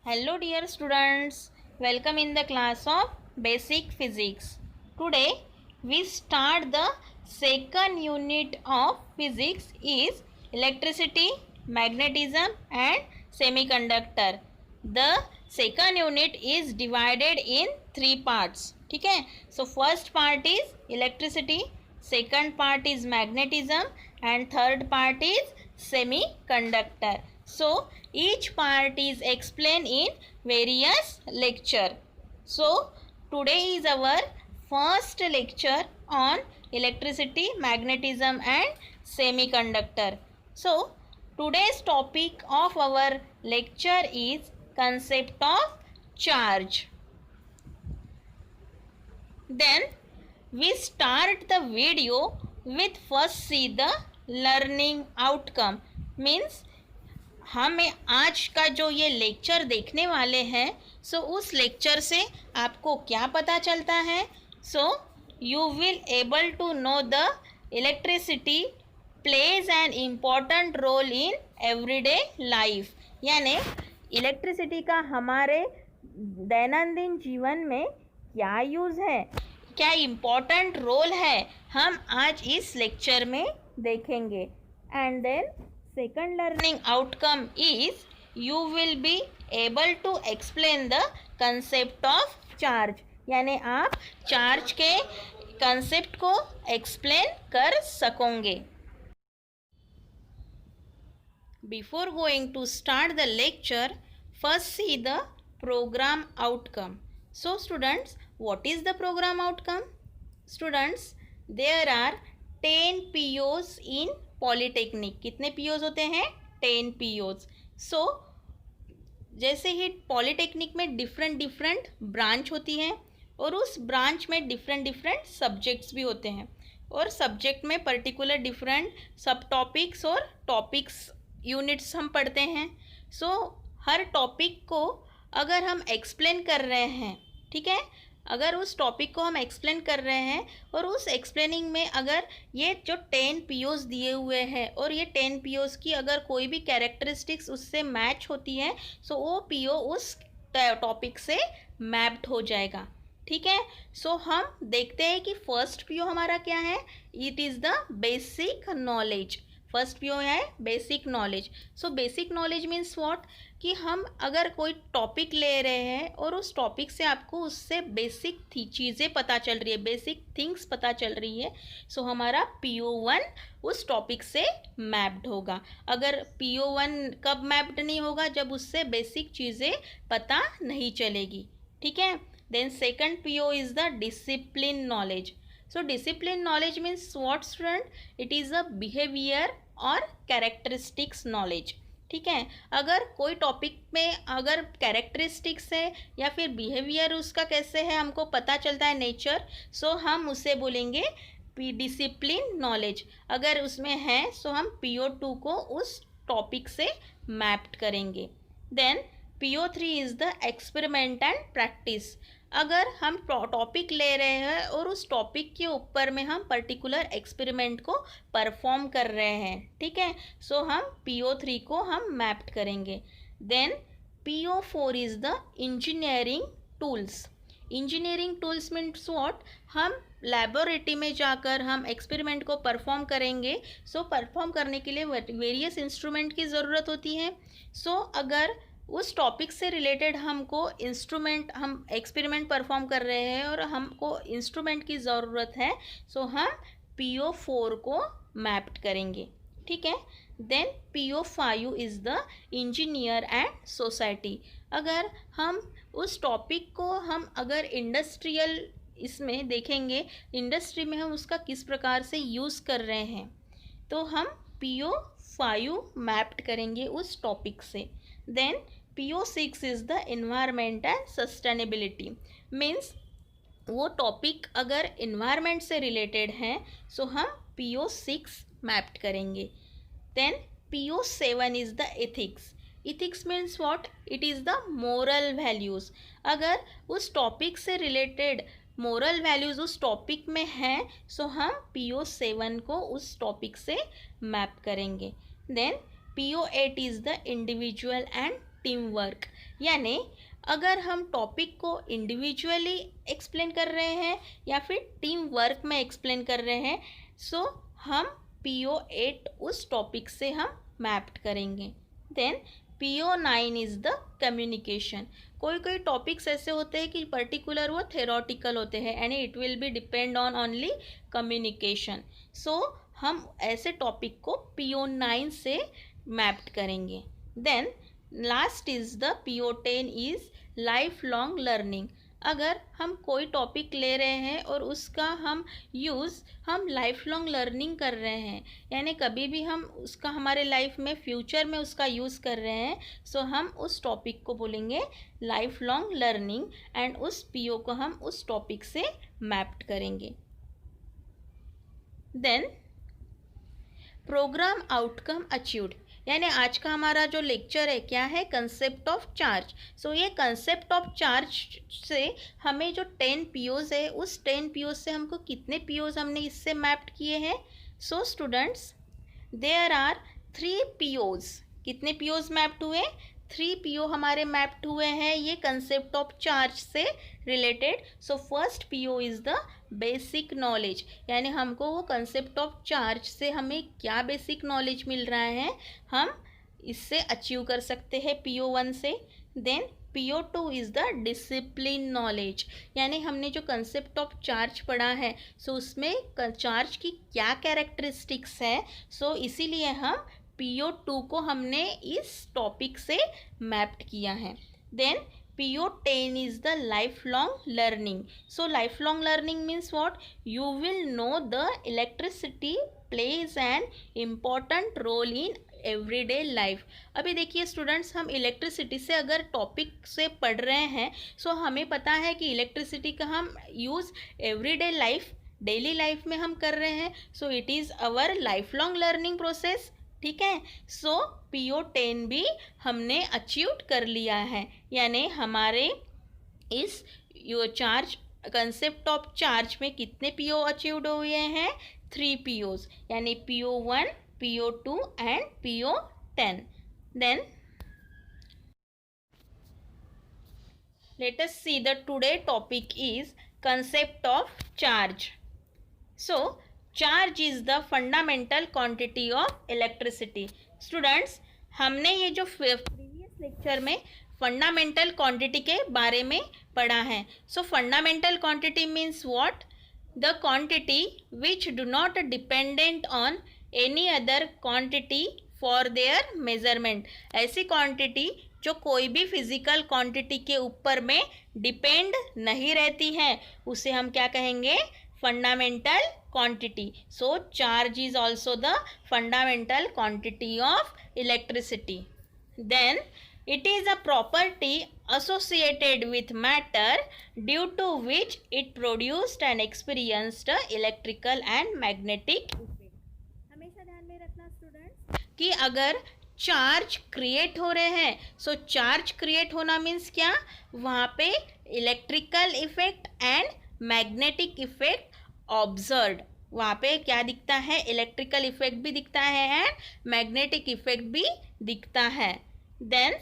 Hello dear students, welcome in the class of Basic Physics. Today we start the second unit of physics is electricity, magnetism and semiconductor. The second unit is divided in three parts. ठीक है, so first part is electricity, second part is magnetism and third part is semiconductor. So each part is explained in various lecture. So today is our first lecture on electricity, magnetism and semiconductor. So today's topic of our lecture is concept of charge. Then we start the video with first see the learning outcome. Means हमें आज का जो ये lecture देखने वाले हैं सो उस lecture से आपको क्या पता चलता है. So you will able to know the electricity plays an important role in everyday life. यानी इलेक्ट्रिसिटी का हमारे दैनंदिन जीवन में क्या यूज़ है, क्या इम्पॉर्टेंट रोल है, हम आज इस लेक्चर में देखेंगे. And then second learning outcome is you will be able to explain the concept of charge. यानी आप चार्ज के कंसेप्ट को एक्सप्लेन कर सकोगे. Before going to start the lecture, first see the program outcome. So students, what is the program outcome? Students, there are 10 POs in polytechnic. कितने POs होते हैं? 10 POs. सो जैसे ही पॉलीटेक्निक में डिफरेंट ब्रांच होती हैं और उस ब्रांच में डिफरेंट सब्जेक्ट्स भी होते हैं और सब्जेक्ट में पर्टिकुलर डिफरेंट सब टॉपिक्स और टॉपिक्स यूनिट्स हम पढ़ते हैं. सो हर टॉपिक को अगर हम एक्सप्लेन कर रहे हैं, ठीक है, अगर उस टॉपिक को हम एक्सप्लेन कर रहे हैं और उस एक्सप्लेनिंग में अगर ये जो 10 पीओज दिए हुए हैं और ये 10 पीओज की अगर कोई भी कैरेक्टरिस्टिक्स उससे मैच होती है सो वो पीओ उस टॉपिक से मैप्ड हो जाएगा. ठीक है. सो हम देखते हैं कि फर्स्ट पीओ हमारा क्या है. It is the basic knowledge. First PO है basic knowledge. So basic knowledge means what, कि हम अगर कोई टॉपिक ले रहे हैं और उस टॉपिक से आपको उससे बेसिक चीज़ें पता चल रही है, बेसिक थिंग्स पता चल रही है, सो हमारा PO1 उस टॉपिक से मैप्ड होगा. अगर PO1 कब मैप्ड नहीं होगा? जब उससे बेसिक चीज़ें पता नहीं चलेगी. ठीक है. Then second PO is the discipline knowledge. So discipline knowledge means what student? It is a behavior और characteristics knowledge. ठीक है. अगर कोई टॉपिक में अगर कैरेक्टरिस्टिक्स है या फिर बिहेवियर उसका कैसे है हमको पता चलता है, नेचर, सो हम उसे बोलेंगे डिसिप्लिन नॉलेज. अगर उसमें है सो हम PO2 को उस टॉपिक से मैप्ड करेंगे. Then PO3 is the experiment and practice. अगर हम टॉपिक ले रहे हैं और उस टॉपिक के ऊपर में हम पर्टिकुलर एक्सपेरिमेंट को परफॉर्म कर रहे हैं, ठीक है, सो हम PO3 को हम मैप्ड करेंगे. Then PO4 is the engineering tools. Engineering tools means what, हम लैबोरेटरी में जाकर हम एक्सपेरिमेंट को परफॉर्म करेंगे. सो परफॉर्म करने के लिए वेरियस इंस्ट्रूमेंट की ज़रूरत होती है. सो अगर उस टॉपिक से रिलेटेड हमको इंस्ट्रूमेंट, हम एक्सपेरिमेंट परफॉर्म कर रहे हैं और हमको इंस्ट्रूमेंट की ज़रूरत है, सो हम PO4 को मैप्ड करेंगे. ठीक है. Then PO5 is the engineer and society. अगर हम उस टॉपिक को हम अगर इंडस्ट्रियल इसमें देखेंगे, इंडस्ट्री में हम उसका किस प्रकार से यूज़ कर रहे हैं, तो हम PO5 मैप्ड करेंगे उस टॉपिक से. Then PO6 is the environment and sustainability. Means वो टॉपिक अगर इन्वायरमेंट से रिलेटेड है सो हम PO6 मैप्ड करेंगे. Then PO7 is the ethics. Ethics means what, it is the moral values. अगर उस टॉपिक से रिलेटेड मोरल वैल्यूज़ उस टॉपिक में हैं सो हम PO7 को उस टॉपिक से मैप करेंगे. Then PO8 is the individual and team work. यानी अगर हम टॉपिक को इंडिविजुअली एक्सप्लेन कर रहे हैं या फिर टीम वर्क में एक्सप्लेन कर रहे हैं, सो हम PO8 उस टॉपिक से हम मैप्ड करेंगे। Then PO9 is the communication. कोई कोई टॉपिक्स ऐसे होते हैं कि पर्टिकुलर वो थेरोटिकल होते हैं and it will be depend on only communication. So हम ऐसे टॉपिक को PO9 से मैप्ड करेंगे। Then last is the PO10 is life long learning. अगर हम कोई टॉपिक ले रहे हैं और उसका हम लाइफ लॉन्ग लर्निंग कर रहे हैं, यानी कभी भी हम उसका हमारे लाइफ में फ्यूचर में उसका यूज़ कर रहे हैं, सो हम उस टॉपिक को बोलेंगे लाइफ लॉन्ग लर्निंग एंड उस PO को हम उस टॉपिक से मैप्ड करेंगे। देन प्रोग्राम आउटकम अचीव्ड, यानी आज का हमारा जो लेक्चर है क्या है, कंसेप्ट ऑफ चार्ज। सो ये कंसेप्ट ऑफ चार्ज से हमें जो 10 POs है, उस 10 POs से हमको कितने POs हमने इससे मैप्ड किए हैं। So students there are 3 POs। कितने POs मैप्ड हुए, 3 PO हमारे मैप्ड हुए हैं ये कंसेप्ट ऑफ चार्ज से related. So first PO is the basic knowledge, यानी हमको वो कंसेप्ट ऑफ चार्ज से हमें क्या बेसिक नॉलेज मिल रहा है, हम इससे अचीव कर सकते हैं PO1 से। Then PO2 is the discipline knowledge, यानी हमने जो कंसेप्ट ऑफ चार्ज पढ़ा है, सो उसमें चार्ज की क्या कैरेक्टरिस्टिक्स है, सो इसीलिए हम PO2 को हमने इस टॉपिक से मैप्ड किया है। Then PO10 is the lifelong learning. So lifelong learning means what? You will know the electricity plays an important role in everyday life. अभी देखिए स्टूडेंट्स, हम इलेक्ट्रिसिटी से अगर टॉपिक से पढ़ रहे हैं, सो हमें पता है कि इलेक्ट्रिसिटी का हम use everyday life, daily life में हम कर रहे हैं। So it is our life long learning process. ठीक है, सो PO10 भी हमने अचीव कर लिया है, यानी हमारे इस चार्ज कंसेप्ट ऑफ चार्ज में कितने PO अचीव्ड हुए हैं, 3 POs, यानी PO1, PO2 and PO10। Then let us see the today topic is concept of charge. So charge is the fundamental quantity of electricity. Students, हमने ये जो previous lecture में fundamental quantity के बारे में पढ़ा है। सो fundamental quantity means what? The quantity which do not dependent on any other quantity for their measurement. ऐसी क्वांटिटी जो कोई भी फिजिकल क्वांटिटी के ऊपर में डिपेंड नहीं रहती है, उसे हम क्या कहेंगे? fundamental quantity. So charge is also the fundamental quantity of electricity. Then it is a property associated with matter due to which it produced and experienced electrical and magnetic effect. हमेशा ध्यान में रखना स्टूडेंट्स कि अगर charge create हो रहे हैं, सो charge create होना मीन्स क्या? वहाँ पे electrical effect and magnetic effect observe, वहाँ पे क्या दिखता है? इलेक्ट्रिकल इफेक्ट भी दिखता है एंड मैग्नेटिक इफेक्ट भी दिखता है। Then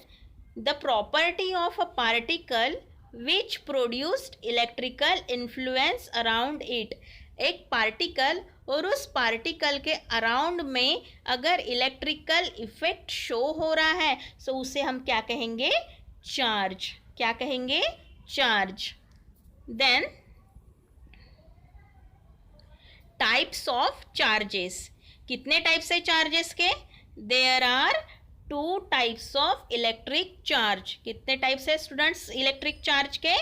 the property of a particle which produced electrical influence around it. एक पार्टिकल और उस पार्टिकल के अराउंड में अगर इलेक्ट्रिकल इफेक्ट शो हो रहा है, सो उसे हम क्या कहेंगे? चार्ज। क्या कहेंगे? Charge. Then types of charges. कितने टाइप्स है चार्जेस के? There are 2 types of electric charge. कितने टाइप्स है स्टूडेंट्स इलेक्ट्रिक चार्ज के?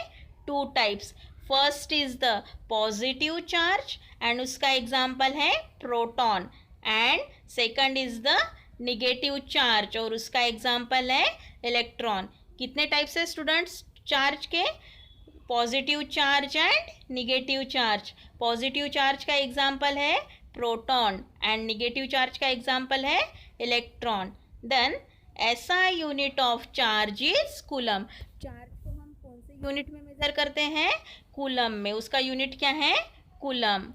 2 types. First is the positive charge and उसका एग्जाम्पल है proton, and second is the negative charge और उसका एग्जाम्पल है इलेक्ट्रॉन। कितने टाइप्स है स्टूडेंट्स चार्ज के? Positive charge and negative charge. Positive charge का एग्जाम्पल है प्रोटॉन एंड निगेटिव चार्ज का एग्जाम्पल है electron. Then SI unit of charge is coulomb. Charge को हम कौन से यूनिट में मेजर करते हैं? कूलम में। उसका यूनिट क्या है? कूलम।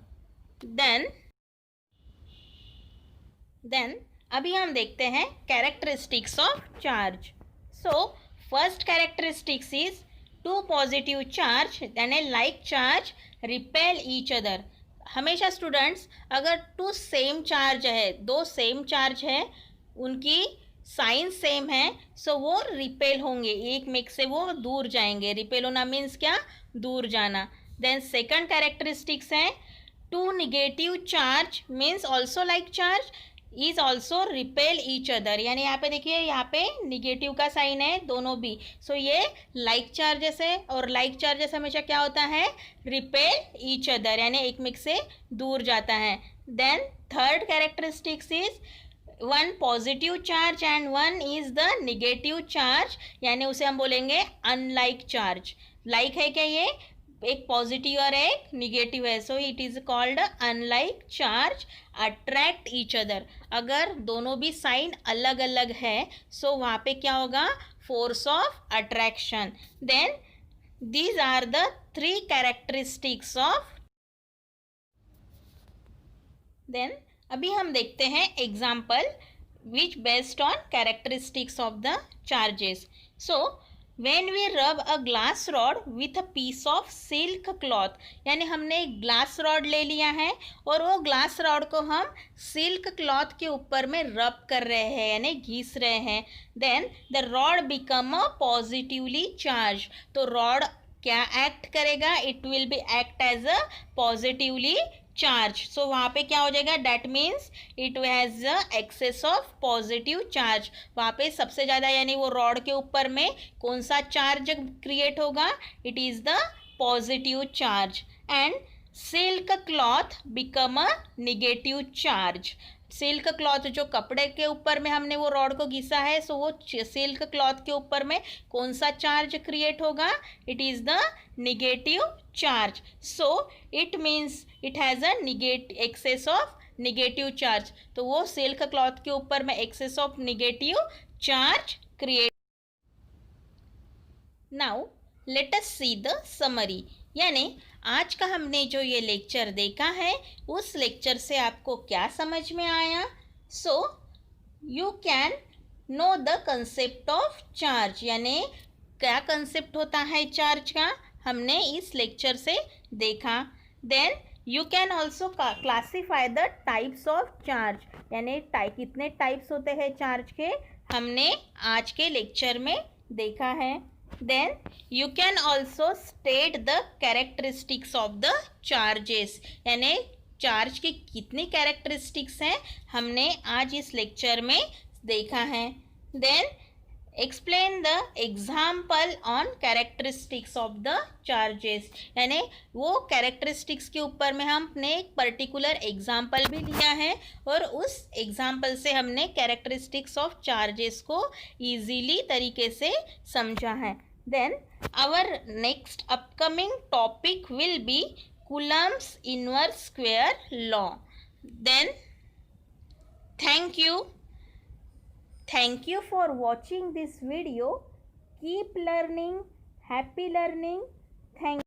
देन अभी हम देखते हैं characteristics of charge. So first characteristics is two positive charge यानी like charge repel each other. हमेशा स्टूडेंट्स अगर टू सेम चार्ज है, दो सेम चार्ज है, उनकी साइन सेम है, सो वो रिपेल होंगे, एक मेक से वो दूर जाएंगे. रिपेल होना मीन्स क्या, दूर जाना. देन सेकंड कैरेक्टरिस्टिक्स है two negative charge means also like charge is also repel each other. यानी यहाँ पे देखिए, यहाँ पे निगेटिव का साइन है दोनों भी, सो ये लाइक चार्जेस है, और लाइक चार्जेस हमेशा क्या होता है, रिपेल ईच अदर, यानी एक मिक से दूर जाता है. Then third characteristics is one positive charge and one is the negative charge, यानी उसे हम बोलेंगे अनलाइक चार्ज. लाइक है क्या, ये एक पॉजिटिव और एक निगेटिव है, so it is called unlike charge attract each other. अगर दोनों भी साइन अलग अलग है, सो वहाँ पे क्या होगा, force of attraction. Then these are the three characteristics of. Then अभी हम देखते हैं example which based on characteristics of the charges. So when we rub a glass rod with a piece of silk cloth, यानी हमने एक glass rod ले लिया है और वो ग्लास रॉड को हम सिल्क क्लॉथ के ऊपर में रब कर रहे हैं, यानी घिस रहे हैं. Then the rod become a positively charge. तो रॉड क्या एक्ट करेगा, it will be act as a positively charge. So वहाँ पे क्या हो जाएगा, that means it has excess of positive charge. वहाँ पे सबसे ज़्यादा यानी वो रॉड के ऊपर में कौन सा चार्ज क्रिएट होगा, it is the positive charge. And silk cloth become a negative charge. Silk cloth जो कपड़े के ऊपर में हमने वो रॉड को घिसा है, सो वो सिल्क क्लॉथ के ऊपर में कौन सा चार्ज क्रिएट होगा, it is the negative charge. So it means it has a excess of negative charge. तो वो सिल्क क्लॉथ के ऊपर में excess of negative charge create. Now let us see the summary. यानी आज का हमने जो ये लेक्चर देखा है, उस लेक्चर से आपको क्या समझ में आया. So you can know the concept of charge, यानी क्या कंसेप्ट होता है चार्ज का, हमने इस लेक्चर से देखा. Then you can also classify the types of charge, यानी कितने टाइप्स होते हैं चार्ज के, हमने आज के लेक्चर में देखा है. Then you can also state the characteristics of the charges, यानी चार्ज की कितनी कैरेक्टरिस्टिक्स हैं हमने आज इस लेक्चर में देखा है. Then explain the example on characteristics of the charges, यानी वो कैरेक्टरिस्टिक्स के ऊपर में हमने एक पर्टिकुलर एग्जाम्पल भी लिया है और उस एग्जाम्पल से हमने कैरेक्टरिस्टिक्स ऑफ चार्जेस को ईजीली तरीके से समझा है. Then our next upcoming topic will be Coulomb's inverse square law. Then thank you for watching this video. Keep learning. Happy learning. Thank you.